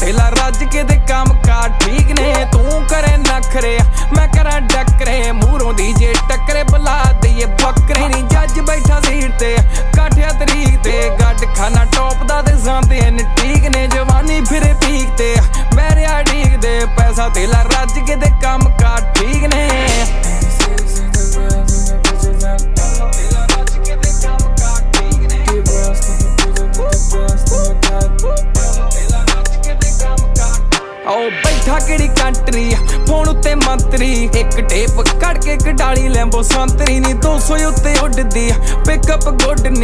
ਤੇਲਾ ਰੱਜ ਕੇ ਤੇ ਕੰਮ ਕਾਰ ਠੀਕ ਨੇ। ਤੂੰ ਕਰੇ ਨਖਰੇ ਮੈਂ ਕਰਾਂ ਡੱਕਰੇ, ਮੂਹਰੋਂ ਦੀ ਜੇ ਟੱਕਰੇ ਬੁਲਾ ਦਈਏ ਬੱਕਰੇ ਨੀ। ਜੱਜ ਬੈਠਾ ਸੀਟ ਤੇ ਕਾਠਿਆ ਤਰੀਕ ਤੇ, ਗੱਡ ਖਾਨਾ ਟੌਪ ਦਾ ਤੇ ਜਾਂਦੇ ਨੇ ਠੀਕ ਨੇ। ਜਵਾਨੀ ਫਿਰੇ ਪੀਕ ਤੇ ਮੈਰਿਆ ਢੀਕ ਦੇ, ਪੈਸਾ ਤੇਲਾ ਰੱਜ ਕੇ ਤੇ ਕੰਮ ਕਾਰ ਠੀਕ ਨੇ। बैठा केड़ी कंट्री फोन उत्ते मंत्री, एक टेप कड़ के कडाली लैंबो संतरी नी। 200 उत्ते उड़दी पिकअप गुड नी।